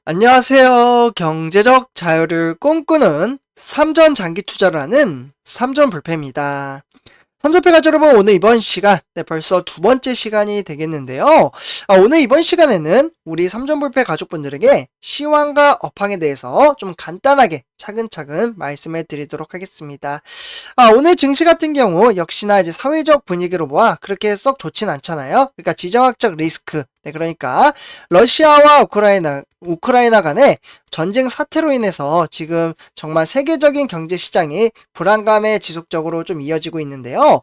안녕하세요. 경제적 자유를 꿈꾸는 삼전 장기 투자를 하는 삼전 불패입니다. 삼전패 가족 여러분, 오늘 이번 시간, 벌써 두 번째 시간이 되겠는데요. 오늘 이번 시간에는 우리 삼전불패 가족분들에게 시황과 업황에 대해서 좀 간단하게 차근차근 말씀을 드리도록 하겠습니다. 오늘 증시 같은 경우 역시나 이제 사회적 분위기로 보아 그렇게 썩 좋진 않잖아요. 그러니까 지정학적 리스크, 그러니까 러시아와 우크라이나 간의 전쟁 사태로 인해서 지금 정말 세계적인 경제 시장이 불안감에 지속적으로 좀 이어지고 있는데요.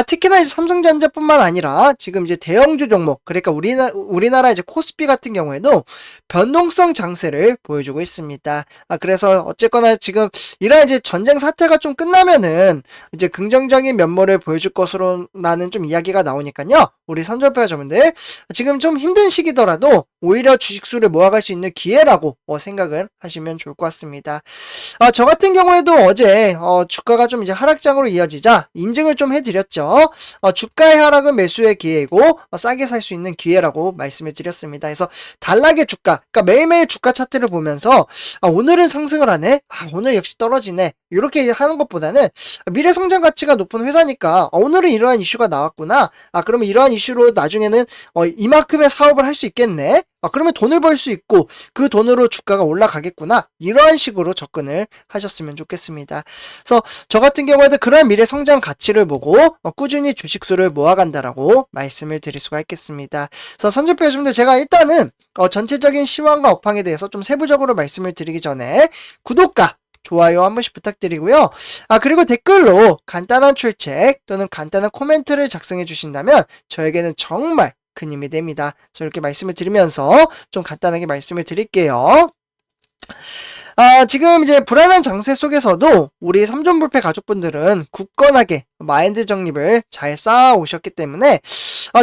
특히나 이제 삼성전자뿐만 아니라 지금 이제 대형주 종목, 그러니까 우리나라 이제 코스피 같은 경우에도 변동성 장세를 보여주고 있습니다. 그래서 어쨌거나 지금 이런 이제 전쟁 사태가 좀 끝나면은 이제 긍정적인 면모를 보여줄 것으로라는 좀 이야기가 나오니까요. 우리 삼전패 가족분들 지금 좀 힘든 시기더라도 오히려 주식수를 모아갈 수 있는 기회라고 생각을 하시면 좋을 것 같습니다. 저 같은 경우에도 어제 주가가 좀 이제 하락장으로 이어지자 인증을 좀 해드렸죠. 주가의 하락은 매수의 기회이고 싸게 살 수 있는 기회라고 말씀을 드렸습니다. 그래서 단락의 주가, 그러니까 매일매일 주가 차트를 보면서 오늘은 상승을 하네, 오늘 역시 떨어지네, 이렇게 하는 것보다는 미래 성장 가치가 높은 회사니까 오늘은 이러한 이슈가 나왔구나, 그러면 이러한 이슈로 나중에는 이만큼의 사업을 할 수 있겠네, 그러면 돈을 벌 수 있고 그 돈으로 주가가 올라가겠구나, 이러한 식으로 접근을 하셨으면 좋겠습니다. 그래서 저 같은 경우에도 그런 미래 성장 가치를 보고 꾸준히 주식수를 모아간다라고 말씀을 드릴 수가 있겠습니다. 그래서 선전표 여러분들, 제가 일단은 전체적인 시황과 업황에 대해서 좀 세부적으로 말씀을 드리기 전에 구독과 좋아요 한 번씩 부탁드리고요. 그리고 댓글로 간단한 출첵 또는 간단한 코멘트를 작성해 주신다면 저에게는 정말 큰 힘이 됩니다. 저 이렇게 말씀을 드리면서 좀 간단하게 말씀을 드릴게요. 지금 이제 불안한 장세 속에서도 우리 삼전불패 가족분들은 굳건하게 마인드 정립을 잘 쌓아 오셨기 때문에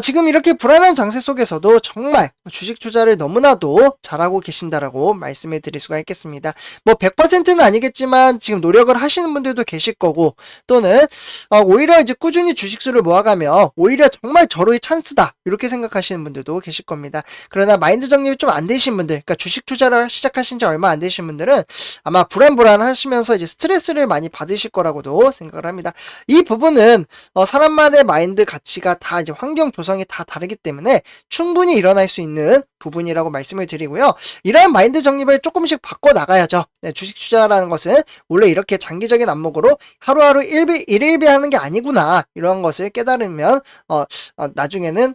지금 이렇게 불안한 장세 속에서도 정말 주식 투자를 너무나도 잘하고 계신다라고 말씀을 드릴 수가 있겠습니다. 뭐 100%는 아니겠지만 지금 노력을 하시는 분들도 계실 거고, 또는 오히려 이제 꾸준히 주식수를 모아가며 오히려 정말 절호의 찬스다, 이렇게 생각하시는 분들도 계실 겁니다. 그러나 마인드 정립이 좀 안 되신 분들, 그러니까 주식 투자를 시작하신 지 얼마 안 되신 분들은 아마 불안하시면서 이제 스트레스를 많이 받으실 거라고도 생각을 합니다. 이 부분은 사람만의 마인드 가치가 다 이제 환경 조성이 다 다르기 때문에 충분히 일어날 수 있는 부분이라고 말씀을 드리고요. 이러한 마인드 정립을 조금씩 바꿔 나가야죠. 주식 투자라는 것은 원래 이렇게 장기적인 안목으로 하루하루 일일비 하는 게 아니구나, 이런 것을 깨달으면 나중에는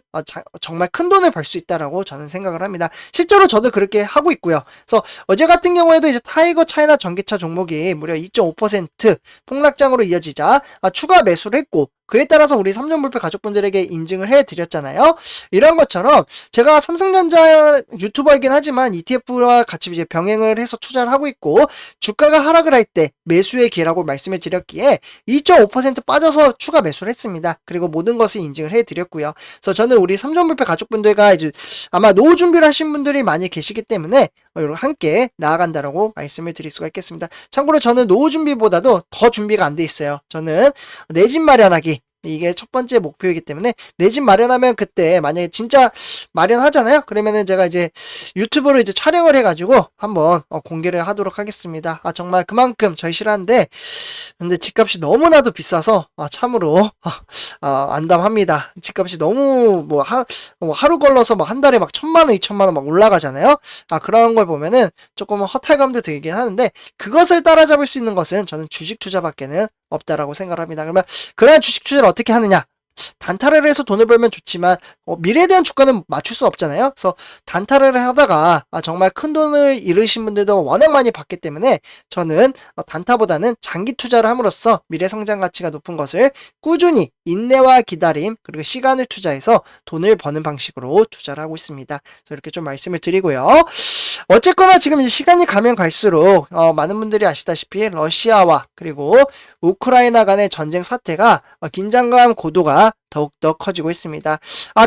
정말 큰 돈을 벌 수 있다라고 저는 생각을 합니다. 실제로 저도 그렇게 하고 있고요. 그래서 어제 같은 경우에도 이제 타이거 차이나 전기차 종목이 무려 2.5% 폭락장으로 이어지자 추가 매수를 했고, 그에 따라서 우리 삼전불패 가족분들에게 인증을 해드렸잖아요. 이런 것처럼 제가 삼성전자 유튜버이긴 하지만 ETF와 같이 이제 병행을 해서 투자를 하고 있고, 주가가 하락을 할 때 매수의 기회라고 말씀을 드렸기에 2.5% 빠져서 추가 매수를 했습니다. 그리고 모든 것을 인증을 해드렸고요. 그래서 저는 우리 삼전불패 가족분들과 이제 아마 노후 준비를 하신 분들이 많이 계시기 때문에 함께 나아간다라고 말씀을 드릴 수가 있겠습니다. 참고로 저는 노후 준비보다도 더 준비가 안 돼 있어요. 저는 내 집 마련하기, 이게 첫 번째 목표이기 때문에 내 집 마련하면 그때 만약에 진짜 마련하잖아요. 그러면은 제가 이제 유튜브로 이제 촬영을 해가지고 한번 공개를 하도록 하겠습니다. 정말 그만큼 저희 싫어하는데, 근데 집값이 너무나도 비싸서 참으로 안담합니다. 집값이 너무 하루 걸러서 한 달에 막 1,000만원, 2,000만원 막 올라가잖아요. 그런 걸 보면은 조금 허탈감도 들긴 하는데, 그것을 따라잡을 수 있는 것은 저는 주식 투자밖에는 없다라고 생각을 합니다. 그러면 그런 주식 투자를 어떻게 하느냐? 단타를 해서 돈을 벌면 좋지만 미래에 대한 주가는 맞출 수 없잖아요. 그래서 단타를 하다가 정말 큰 돈을 잃으신 분들도 워낙 많이 봤기 때문에 저는 단타보다는 장기 투자를 함으로써 미래 성장 가치가 높은 것을 꾸준히 인내와 기다림 그리고 시간을 투자해서 돈을 버는 방식으로 투자를 하고 있습니다. 그래서 이렇게 좀 말씀을 드리고요. 어쨌거나 지금 이제 시간이 가면 갈수록 많은 분들이 아시다시피 러시아와 그리고 우크라이나 간의 전쟁 사태가 긴장감 고도가 더욱더 커지고 있습니다.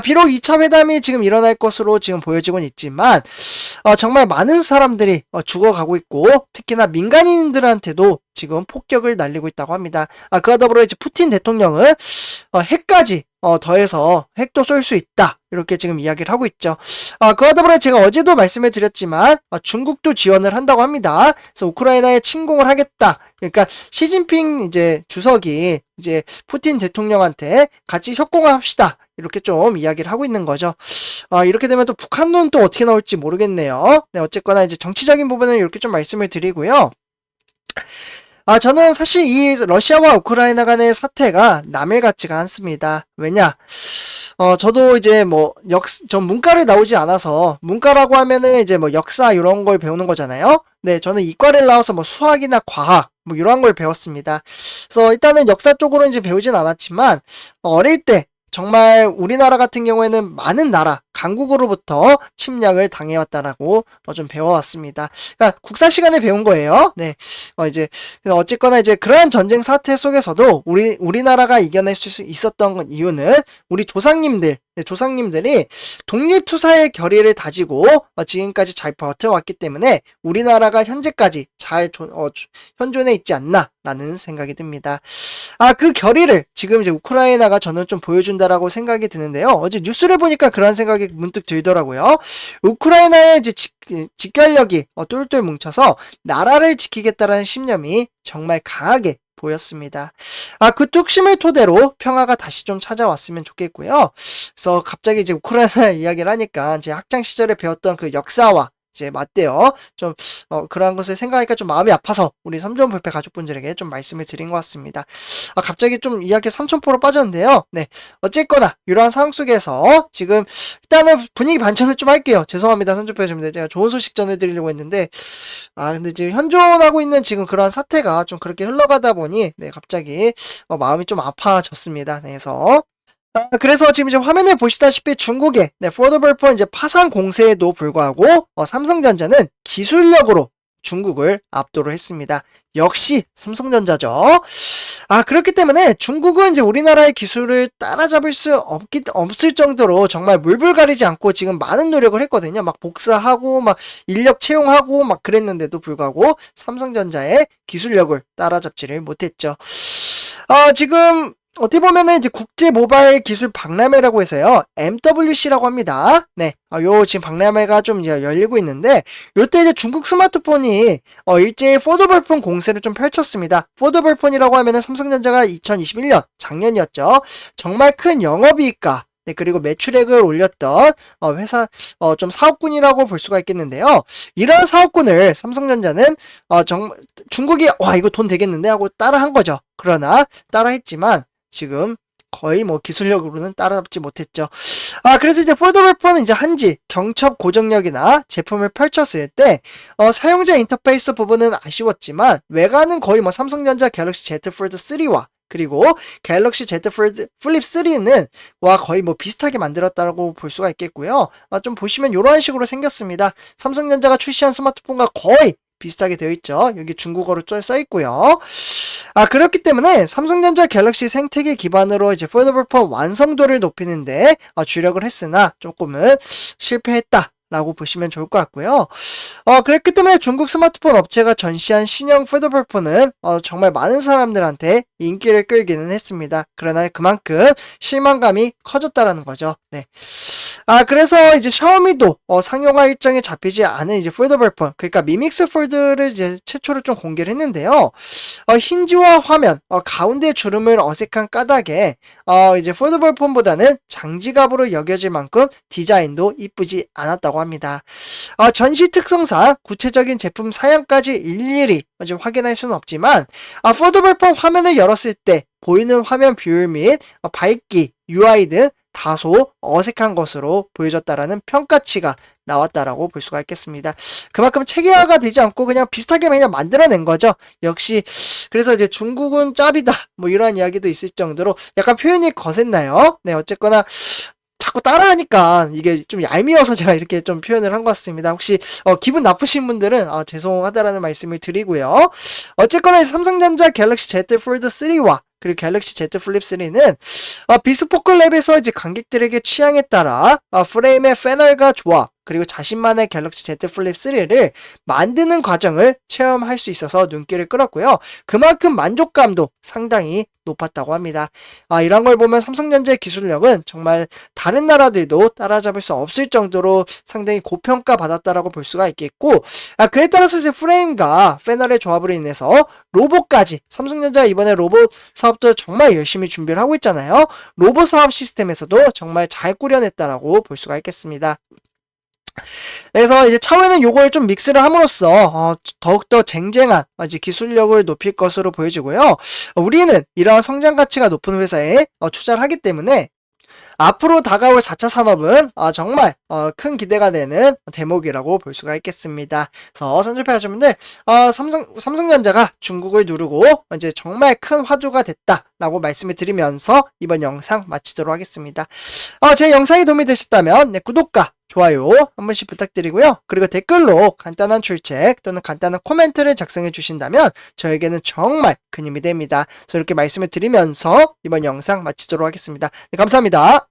비록 2차 회담이 지금 일어날 것으로 지금 보여지곤 있지만 정말 많은 사람들이 죽어가고 있고, 특히나 민간인들한테도 지금 폭격을 날리고 있다고 합니다. 그와 더불어 이제 푸틴 대통령은 핵까지 더해서 핵도 쏠 수 있다. 이렇게 지금 이야기를 하고 있죠. 그와 더불어 제가 어제도 말씀을 드렸지만 중국도 지원을 한다고 합니다. 그래서 우크라이나에 침공을 하겠다. 그러니까 시진핑 이제 주석이 이제 푸틴 대통령한테 같이 협공합시다. 이렇게 좀 이야기를 하고 있는 거죠. 이렇게 되면 또 북한론 또 어떻게 나올지 모르겠네요. 네, 어쨌거나 이제 정치적인 부분은 이렇게 좀 말씀을 드리고요. 저는 사실 이 러시아와 우크라이나 간의 사태가 남일 같지가 않습니다. 왜냐? 저도 이제 전 문과를 나오지 않아서, 문과라고 하면은 이제 역사 이런 걸 배우는 거잖아요? 네, 저는 이과를 나와서 수학이나 과학, 이런 걸 배웠습니다. 그래서 일단은 역사 쪽으로 이제 배우진 않았지만, 어릴 때, 정말 우리나라 같은 경우에는 많은 나라, 강국으로부터 침략을 당해왔다라고 좀 배워왔습니다. 그러니까 국사 시간에 배운 거예요. 네. 어쨌거나 이제 그러한 전쟁 사태 속에서도 우리나라가 이겨낼 수 있었던 이유는 우리 조상님들이 독립투사의 결의를 다지고 지금까지 잘 버텨왔기 때문에 우리나라가 현재까지 잘 현존해 있지 않나라는 생각이 듭니다. 그 결의를 지금 이제 우크라이나가 저는 좀 보여준다라고 생각이 드는데요. 어제 뉴스를 보니까 그런 생각이 문득 들더라고요. 우크라이나의 이제 직결력이 똘똘 뭉쳐서 나라를 지키겠다라는 신념이 정말 강하게 보였습니다. 그 뚝심을 토대로 평화가 다시 좀 찾아왔으면 좋겠고요. 그래서 갑자기 이제 우크라이나 이야기를 하니까 제 학창 시절에 배웠던 그 역사와 이제 맞대요. 좀 그러한 것을 생각하니까 좀 마음이 아파서 우리 삼존불패 가족분들에게 좀 말씀을 드린 것 같습니다. 갑자기 좀 이야기 삼천포로 빠졌는데요. 네, 어쨌거나 이러한 상황 속에서 지금 일단은 분위기 반전을 좀 할게요. 죄송합니다, 삼존패입니다. 제가 좋은 소식 전해드리려고 했는데 근데 지금 현존하고 있는 지금 그러한 사태가 좀 그렇게 흘러가다 보니 네, 갑자기 마음이 좀 아파졌습니다. 네, 그래서 지금 이제 화면을 보시다시피 중국의 포더블폰 이제 파산 공세에도 불구하고 삼성전자는 기술력으로 중국을 압도를 했습니다. 역시 삼성전자죠. 그렇기 때문에 중국은 이제 우리나라의 기술을 따라잡을 수 없을 정도로 정말 물불 가리지 않고 지금 많은 노력을 했거든요. 복사하고 인력 채용하고 그랬는데도 불구하고 삼성전자의 기술력을 따라잡지를 못했죠. 지금 어떻게 보면은 이제 국제 모바일 기술 박람회라고 해서요. MWC라고 합니다. 네. 요 지금 박람회가 좀 이제 열리고 있는데 요때 이제 중국 스마트폰이 일제히 폴더블폰 공세를 좀 펼쳤습니다. 폴더블폰이라고 하면은 삼성전자가 2021년 작년이었죠. 정말 큰 영업이익과 그리고 매출액을 올렸던 회사 좀 사업군이라고 볼 수가 있겠는데요. 이런 사업군을 삼성전자는 중국이 이거 돈 되겠는데 하고 따라한 거죠. 그러나 따라했지만 지금 거의 기술력으로는 따라잡지 못했죠. 그래서 이제 폴더블폰은 이제 한지, 경첩 고정력이나 제품을 펼쳤을 때, 사용자 인터페이스 부분은 아쉬웠지만, 외관은 거의 삼성전자 갤럭시 Z 폴드 3와 그리고 갤럭시 Z 플립 3는 거의 비슷하게 만들었다고 볼 수가 있겠고요. 좀 보시면 이런 식으로 생겼습니다. 삼성전자가 출시한 스마트폰과 거의 비슷하게 되어 있죠. 여기 중국어로 써 있고요. 그렇기 때문에 삼성전자 갤럭시 생태계 기반으로 이제 폴더블폰 완성도를 높이는데 주력을 했으나 조금은 실패했다. 라고 보시면 좋을 것 같고요. 그랬기 때문에 중국 스마트폰 업체가 전시한 신형 폴더블폰은 정말 많은 사람들한테 인기를 끌기는 했습니다. 그러나 그만큼 실망감이 커졌다라는 거죠. 네. 그래서 이제 샤오미도 상용화 일정에 잡히지 않은 이제 폴더블폰, 그러니까 미믹스 폴드를 이제 최초로 좀 공개를 했는데요. 힌지와 화면, 가운데 주름을 어색한 까닭에 이제 폴더블폰보다는 장지갑으로 여겨질 만큼 디자인도 이쁘지 않았다고 합니다. 전시 특성상 구체적인 제품 사양까지 일일이 확인할 수는 없지만 폴더블폰 화면을 열었을 때 보이는 화면 비율 및 밝기, UI 등 다소 어색한 것으로 보여졌다라는 평가치가 나왔다라고 볼 수가 있겠습니다. 그만큼 체계화가 되지 않고 그냥 비슷하게 그냥 만들어낸 거죠. 역시 그래서 이제 중국은 짭이다 이런 이야기도 있을 정도로 약간 표현이 거셌나요? 네, 어쨌거나 자꾸 따라하니까 이게 좀 얄미워서 제가 이렇게 좀 표현을 한 것 같습니다. 혹시 기분 나쁘신 분들은 죄송하다라는 말씀을 드리고요. 어쨌거나 삼성전자 갤럭시 Z 폴드 3와 그리고 갤럭시 Z 플립 3는 비스포크 랩에서 이제 관객들에게 취향에 따라 프레임의 패널과 조합, 그리고 자신만의 갤럭시 Z 플립 3를 만드는 과정을 체험할 수 있어서 눈길을 끌었고요. 그만큼 만족감도 상당히 높았다고 합니다. 이런 걸 보면 삼성전자의 기술력은 정말 다른 나라들도 따라잡을 수 없을 정도로 상당히 고평가 받았다라고 볼 수가 있겠고, 그에 따라서 이제 프레임과 패널의 조합으로 인해서 로봇까지, 삼성전자가 이번에 로봇 사업도 정말 열심히 준비를 하고 있잖아요. 로봇 사업 시스템에서도 정말 잘 꾸려냈다라고 볼 수가 있겠습니다. 그래서 이제 차후에는 요걸 좀 믹스를 함으로써 더욱더 쟁쟁한 이제 기술력을 높일 것으로 보여지고요. 우리는 이러한 성장 가치가 높은 회사에 투자를 하기 때문에 앞으로 다가올 4차 산업은 정말 큰 기대가 되는 대목이라고 볼 수가 있겠습니다. 그래서 선주패 하시분들 삼성전자가 중국을 누르고 이제 정말 큰 화두가 됐다라고 말씀을 드리면서 이번 영상 마치도록 하겠습니다. 제 영상이 도움이 되셨다면 구독과 좋아요 한 번씩 부탁드리고요. 그리고 댓글로 간단한 출첵 또는 간단한 코멘트를 작성해 주신다면 저에게는 정말 큰 힘이 됩니다. 그래서 이렇게 말씀을 드리면서 이번 영상 마치도록 하겠습니다. 네, 감사합니다.